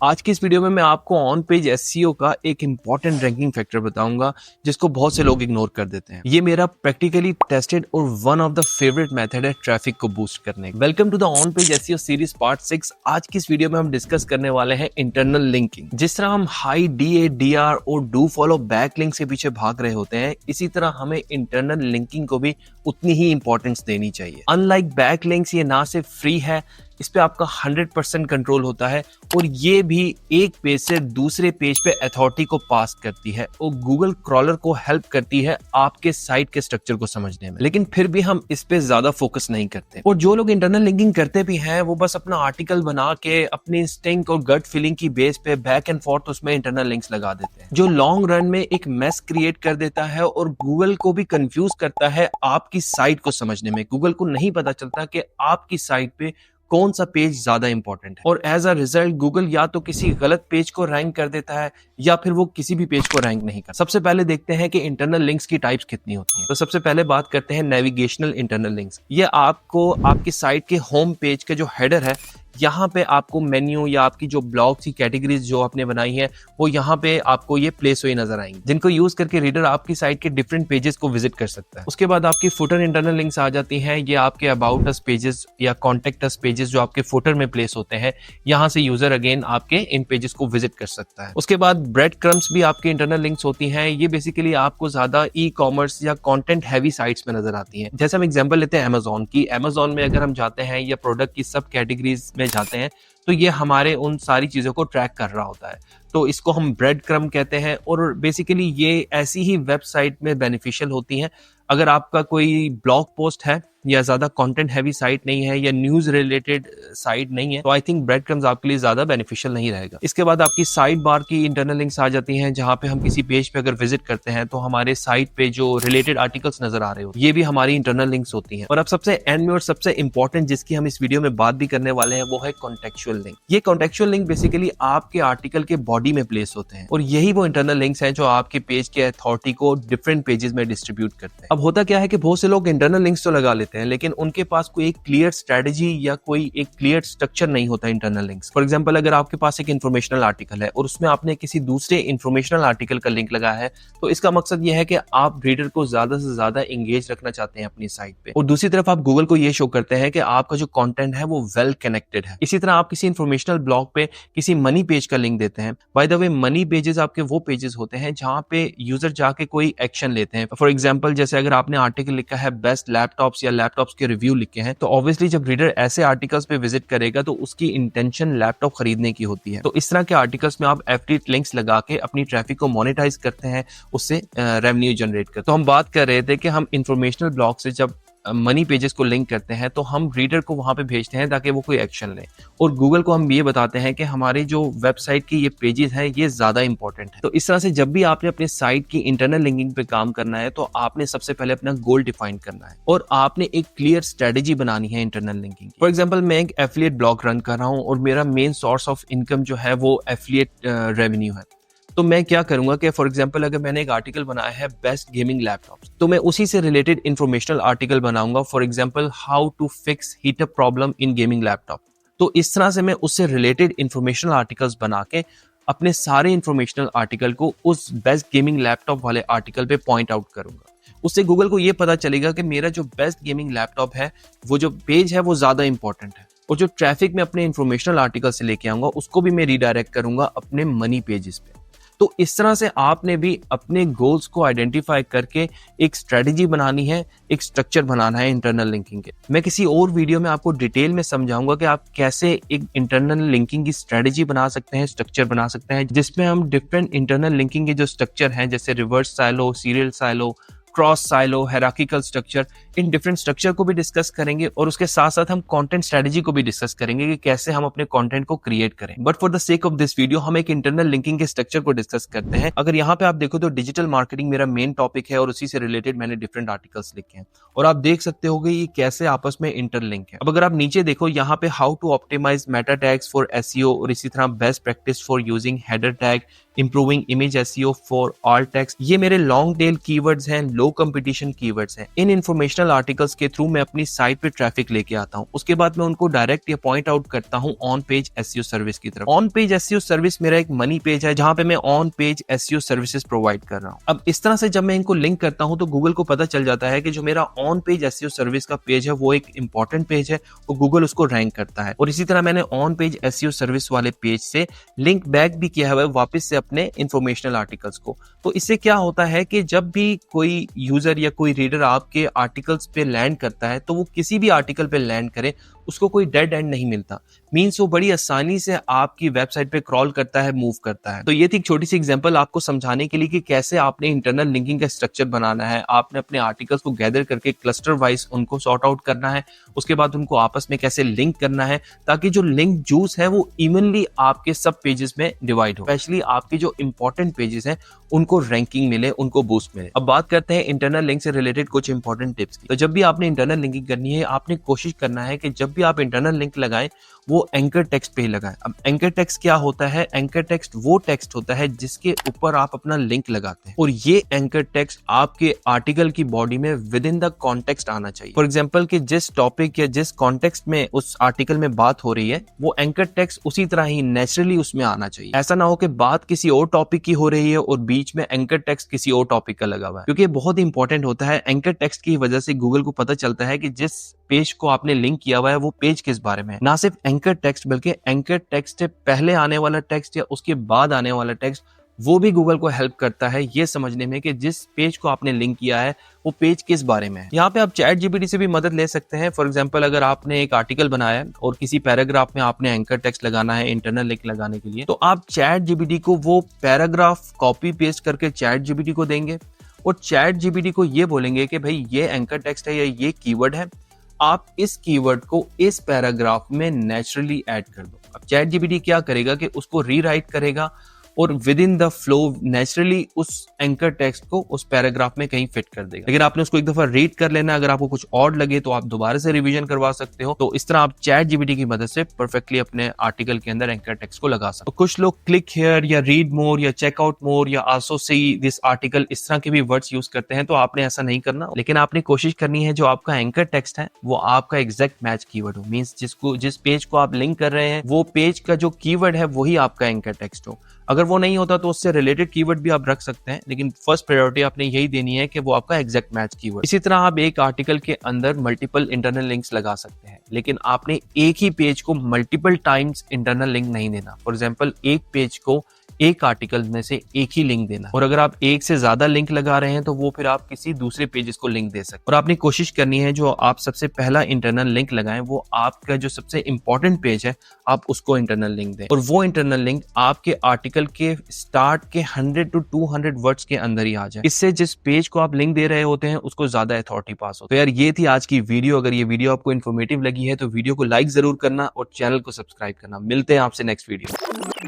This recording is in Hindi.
आज की इस वीडियो में मैं आपको ऑन पेज एसईओ का एक इंपॉर्टेंट रैंकिंग फैक्टर बताऊंगा जिसको बहुत से लोग इग्नोर कर देते हैं। ये मेरा प्रैक्टिकली टेस्टेड और one of the favourite method है ट्रैफिक को बूस्ट करने का। Welcome to the on page SEO series part 6। आज की इस वीडियो में हम डिस्कस करने वाले हैं इंटरनल लिंकिंग। जिस तरह हम हाई डीए, डीआर और डू फॉलो बैक लिंक के पीछे भाग रहे होते हैं, इसी तरह हमें इंटरनल लिंकिंग को भी उतनी ही इंपॉर्टेंस देनी चाहिए। अनलाइक बैक लिंक्स, ये ना सिर्फ फ्री है, इस पे आपका 100% कंट्रोल होता है और ये भी एक पेज से दूसरे पेज पे अथॉरिटी को पास करती है और गूगल क्रॉलर को हेल्प करती है आपके साइट के स्ट्रक्चर को समझने में। लेकिन फिर भी हम इस पे ज्यादा फोकस नहीं करते और जो लोग इंटरनल लिंकिंग करते भी हैं वो बस अपना आर्टिकल बना के अपनी इंस्टिंक्ट और गट फीलिंग की बेस पे बैक एंड फोर्थ उसमें इंटरनल लिंक्स लगा देते हैं, जो लॉन्ग रन में एक मेस क्रिएट कर देता है और गूगल को भी कंफ्यूज करता है आपकी साइट को समझने में। गूगल को नहीं पता चलता कि आपकी साइट पे कौन सा पेज ज्यादा इंपॉर्टेंट है और एज अ रिजल्ट गूगल या तो किसी गलत पेज को रैंक कर देता है या फिर वो किसी भी पेज को रैंक नहीं कर। सबसे पहले देखते हैं कि इंटरनल लिंक्स की टाइप्स कितनी होती हैं। तो सबसे पहले बात करते हैं नेविगेशनल इंटरनल लिंक्स। ये आपको आपकी साइट के होम पेज के जो हेडर है, यहाँ पे आपको मेन्यू या आपकी जो ब्लॉग्स की कैटेगरीज जो आपने बनाई है वो यहाँ पे आपको ये प्लेस हुई नजर आएंगी, जिनको यूज करके रीडर आपकी साइट के डिफरेंट पेजेस को विजिट कर सकता है। उसके बाद आपकी फुटर इंटरनल लिंक्स आ जाती हैं। ये आपके अबाउट अस पेजेस या कॉन्टेक्ट अस पेजेस जो आपके फुटर में प्लेस होते हैं, यहाँ से यूजर अगेन आपके इन पेजेस को विजिट कर सकता है। उसके बाद ब्रेड क्रम्स भी आपके इंटरनल लिंक्स होती हैं। ये बेसिकली आपको ज्यादा ई कॉमर्स या कॉन्टेंट हैवी साइट्स में नजर आती हैं। जैसे हम एग्जाम्पल लेते हैं अमेजोन की। अमेजोन में अगर हम जाते हैं या प्रोडक्ट की सब कैटेगरीज में जाते हैं तो ये हमारे उन सारी चीजों को ट्रैक कर रहा होता है, तो इसको हम ब्रेड क्रम कहते हैं। और बेसिकली ये ऐसी ही वेबसाइट में बेनिफिशियल होती हैं अगर आपका कोई ब्लॉग पोस्ट है या ज्यादा कंटेंट हैवी साइट नहीं है या न्यूज रिलेटेड साइट नहीं है, तो आई थिंक ब्रेड क्रम्स आपके लिए ज्यादा बेनिफिशियल नहीं रहेगा। इसके बाद आपकी साइड बार की इंटरनल लिंक्स आ जाती हैं, जहां पे हम किसी पेज पे अगर विजिट करते हैं तो हमारे साइट पे जो रिलेटेड आर्टिकल्स नजर आ रहे हो, ये भी हमारी इंटरनल लिंक्स होती हैं। और अब सबसे एंड में और सबसे इंपॉर्टेंट जिसकी हम इस वीडियो में बात भी करने वाले हैं, वो है कॉन्टेक्चुअल लिंक। ये कॉन्टेक्चुअल लिंक बेसिकली आपके आर्टिकल के बॉडी में प्लेस होते हैं और यही वो इंटरनल लिंक्स हैं जो आपके पेज के अथॉरिटी को डिफरेंट पेजेस में डिस्ट्रीब्यूट करते हैं। अब होता क्या है कि बहुत से लोग इंटरनल लिंक्स तो लगा लेते हैं, लेकिन उनके पास कोई एक क्लियर स्ट्रेटजी या कोई एक क्लियर स्ट्रक्चर नहीं होता इंटरनल लिंक्स। फॉर एग्जांपल, अगर आपके पास एक इन्फॉर्मेशनल आर्टिकल है और उसमें आपने किसी दूसरे इन्फॉर्मेशनल आर्टिकल का लिंक लगाया है, तो इसका मकसद यह है कि आप रीडर को ज्यादा से ज्यादा एंगेज रखना चाहते हैं अपनी साइट पे, और दूसरी तरफ आप गूगल को यह शो करते हैं कि आपका जो कंटेंट है वो वेल कनेक्टेड है। इसी तरह आप किसी इन्फॉर्मेशनल ब्लॉग पे किसी मनी पेज का लिंक देते हैं। By the way, money pages आपके वो पेजेस होते हैं जहां पे यूजर जाके कोई एक्शन लेते हैं। फॉर एग्जांपल, जैसे अगर आपने आर्टिकल लिखा है बेस्ट लैपटॉप्स या लैपटॉप्स के रिव्यू लिखे हैं, तो ऑब्वियसली जब रीडर ऐसे आर्टिकल्स पे विजिट करेगा तो उसकी इंटेंशन लैपटॉप खरीदने की होती है। तो इस तरह के आर्टिकल्स में आप एफिलिएट लिंक्स लगा के अपनी ट्रैफिक को मोनेटाइज करते हैं, उससे रेवेन्यू जनरेट करते हैं। तो हम बात कर रहे थे कि हम इंफॉर्मेशनल ब्लॉग से जब मनी पेजेस को लिंक करते हैं तो हम रीडर को वहां पे भेजते हैं ताकि वो कोई एक्शन ले, और गूगल को हम ये बताते हैं कि हमारे जो वेबसाइट की ये पेजेस है ये ज्यादा इंपॉर्टेंट है। तो इस तरह से जब भी आपने अपने साइट की इंटरनल लिंकिंग पे काम करना है तो आपने सबसे पहले अपना गोल डिफाइन करना है और आपने एक क्लियर स्ट्रेटेजी बनानी है इंटरनल लिंकिंग। फॉर एग्जाम्पल, मैं एक एफिलिएट ब्लॉग रन कर रहा हूँ और मेरा मेन सोर्स ऑफ इनकम जो है वो एफिलिएट रेवेन्यू है। तो मैं क्या करूंगा कि फॉर एग्जांपल, अगर मैंने एक आर्टिकल बनाया है बेस्ट गेमिंग लैपटॉप्स, तो मैं उसी से रिलेटेड इंफॉर्मेशनल आर्टिकल बनाऊंगा। For example, how to fix heat up problem in gaming laptop. तो इस तरह से मैं उससे रिलेटेड इंफॉर्मेशनल आर्टिकल्स बना के अपने सारे इंफॉर्मेशनल आर्टिकल को उस बेस्ट गेमिंग लैपटॉप वाले आर्टिकल पे पॉइंट आउट करूंगा। उससे गूगल को यह पता चलेगा कि मेरा जो बेस्ट गेमिंग लैपटॉप है, वो जो पेज है वो ज्यादा इंपॉर्टेंट है, और जो ट्रैफिक में अपने इंफॉर्मेशनल आर्टिकल से लेके आऊंगा उसको भी मैं रीडायरेक्ट करूंगा अपने मनी पेजेस पे। तो इस तरह से आपने भी अपने गोल्स को आइडेंटिफाई करके एक स्ट्रेटजी बनानी है, एक स्ट्रक्चर बनाना है इंटरनल लिंकिंग के। मैं किसी और वीडियो में आपको डिटेल में समझाऊंगा कि आप कैसे एक इंटरनल लिंकिंग की स्ट्रेटजी बना सकते हैं, स्ट्रक्चर बना सकते हैं, जिसमें हम डिफरेंट इंटरनल लिंकिंग के जो स्ट्रक्चर हैं, जैसे reverse silo, serial silo, cross silo, hierarchical structure, in different structure को भी डिस्कस करेंगे और उसके साथ साथ हम कंटेंट स्ट्रेटजी को भी डिस्कस करेंगे कि कैसे हम अपने कंटेंट को क्रिएट करें। But for the sake of this video हम एक इंटरनल लिंकिंग के स्ट्रक्चर को डिस्कस करते हैं। अगर यहाँ पे आप देखो तो डिजिटल मार्केटिंग मेरा मेन टॉपिक है और उसी से रिलेटेड मैंने डिफरेंट आर्टिकल्स लिखे हैं और आप देख सकते हो कि ये कैसे आपस में इंटरलिंक है। अब अगर आप नीचे देखो, यहाँ पे how to optimise meta tags for SEO और इसी तरह best practice for using header tag improving image SEO for alt text, ये मेरे लॉन्ग टेल कीवर्ड्स हैं, लो कंपटीशन कीवर्ड्स हैं। इन इंफॉर्मेशनल आर्टिकल्स के थ्रू मैं अपनी साइट पे ट्रैफिक लेके आता हूँ। उसके बाद मैं उनको डायरेक्ट या पॉइंट आउट करता हूँ ऑन पेज एसईओ सर्विस की तरफ। ऑन पेज एसईओ सर्विस मेरा एक मनी पेज है जहां पे मैं on page SEO services provide कर रहा हूँ। अब इस तरह से जब मैं इनको लिंक करता हूं तो गूगल को पता चल जाता है कि जो मेरा ऑन पेज एसईओ सर्विस का पेज है वो एक इंपॉर्टेंट पेज है और गूगल उसको रैंक करता है। और इसी तरह मैंने ऑन पेज एसईओ सर्विस वाले पेज से लिंक बैक भी किया हुआ है वापस से अपने इंफॉर्मेशनल आर्टिकल्स को। तो इससे क्या होता है कि जब भी कोई यूजर या कोई रीडर आपके आर्टिकल्स पे लैंड करता है तो वो किसी भी आर्टिकल पे लैंड करे उसको कोई डेड एंड नहीं मिलता। मींस वो बड़ी आसानी से आपकी वेबसाइट पे क्रॉल करता है, मूव करता है। तो ये थी एक छोटी सी एग्जांपल आपको समझाने के लिए कि कैसे आपने इंटरनल लिंकिंग का स्ट्रक्चर बनाना है। आपने अपने आर्टिकल्स को गैदर करके क्लस्टर वाइज उनको सॉर्ट आउट करना है, उसके बाद उनको आपस में कैसे लिंक करना है ताकि जो लिंक जूस है वो इवनली आपके सब पेजेस में डिवाइड हो। स्पेशली आपके जो इंपॉर्टेंट पेजेस हैं उनको रैंकिंग मिले, उनको बूस्ट मिले। अब बात करते हैं इंटरनल लिंक से रिलेटेड कुछ इंपॉर्टेंट टिप्स की। तो जब भी आपने इंटरनल लिंकिंग करनी है आपने कोशिश करना है कि जब भी आप इंटरनल लिंक लगाएं वो एंकर टेक्स्ट पे ही लगाएं। अब एंकर टेक्स्ट क्या होता है? एंकर टेक्स्ट वो टेक्स्ट होता है जिसके ऊपर आप अपना लिंक लगाते हैं और ये एंकर टेक्स्ट आपके आर्टिकल की बॉडी में विद इन द कॉन्टेक्स्ट आना चाहिए। फॉर एग्जांपल कि जिस टॉपिक या जिस कॉन्टेक्स्ट में उस आर्टिकल में बात हो रही है वो एंकर टेक्स्ट उसी तरह ही नेचुरली उसमें आना चाहिए। ऐसा ना हो कि बात किसी और टॉपिक की हो रही है और बीच में एंकर टेक्स्ट किसी और टॉपिक का लगा हुआ है, क्योंकि बहुत इंपॉर्टेंट होता है। एंकर टेक्स्ट की वजह से गूगल को पता चलता है कि जिस पेज को आपने लिंक किया हुआ है वो पेज किस बारे में है। ना सिर्फ एंकर टेक्स्ट बल्कि एंकर टेक्स्ट से पहले आने वाला टेक्स्ट या उसके बाद आने वाला टेक्स्ट वो भी गूगल को हेल्प करता है ये समझने में कि जिस पेज को आपने लिंक किया है वो पेज किस बारे में है। यहाँ पे आप चैट जीपीटी से भी मदद ले सकते हैं। फॉर एग्जांपल अगर आपने एक आर्टिकल बनाया है और किसी पैराग्राफ में आपने एंकर टेक्स्ट लगाना है इंटरनल लिंक लगाने के लिए, तो आप चैट जीपीटी को वो पैराग्राफ कॉपी पेस्ट करके चैट जीपीटी को देंगे और चैट जीपीटी को ये बोलेंगे कि भाई ये एंकर टेक्स्ट है या ये कीवर्ड है, आप इस कीवर्ड को इस पैराग्राफ में नेचुरली ऐड कर दो। अब चैट जीपीटी क्या करेगा कि उसको रीराइट करेगा और with in the flow naturally उस एंकर टेक्स्ट को उस पैराग्राफ में कहीं फिट कर देगा। लेकिन आपने उसको एक दफा रीड कर लेना, अगर आपको कुछ और लगे तो आप दोबारा से रिवीजन करवा सकते हो। तो इस तरह आप चैट जीपीटी की मदद से परफेक्टली अपने आर्टिकल के अंदर एंकर टेक्स्ट को लगा सकते हो। तो कुछ लोग क्लिक हियर या रीड मोर या चेक आउट मोर या आल्सो सी दिस आर्टिकल इस तरह के भी वर्ड्स यूज करते हैं, तो आपने ऐसा नहीं करना। लेकिन आपने कोशिश करनी है जो आपका एंकर टेक्स्ट है वो आपका एग्जैक्ट मैच कीवर्ड हो। मींस जिस पेज को आप लिंक कर रहे हैं वो पेज का जो कीवर्ड है वही आपका एंकर टेक्स्ट हो। अगर वो नहीं होता तो उससे रिलेटेड कीवर्ड भी आप रख सकते हैं, लेकिन फर्स्ट प्रायोरिटी आपने यही देनी है कि वो आपका एग्जैक्ट मैच कीवर्ड। इसी तरह आप एक आर्टिकल के अंदर मल्टीपल इंटरनल लिंक्स लगा सकते हैं, लेकिन आपने एक ही पेज को मल्टीपल टाइम्स इंटरनल लिंक नहीं देना। फॉर एग्जांपल एक पेज को एक आर्टिकल में से एक ही लिंक देना, और अगर आप एक से ज्यादा लिंक लगा रहे हैं तो वो फिर आप किसी दूसरे पेजेस को लिंक दे सकते हैं। और आपने कोशिश करनी है जो आप सबसे पहला इंटरनल लिंक लगाएं वो आपका जो सबसे इंपॉर्टेंट पेज है आप उसको इंटरनल लिंक दें, और वो इंटरनल लिंक आपके आर्टिकल के स्टार्ट के 100 to 200 वर्ड्स के अंदर ही आ जाए। इससे जिस पेज को आप लिंक दे रहे होते हैं उसको ज्यादा अथॉरिटी पास हो। तो यार ये थी आज की वीडियो। अगर ये वीडियो आपको इन्फॉर्मेटिव लगी है तो वीडियो को लाइक जरूर करना और चैनल को सब्सक्राइब करना। मिलते हैं आपसे नेक्स्ट वीडियो।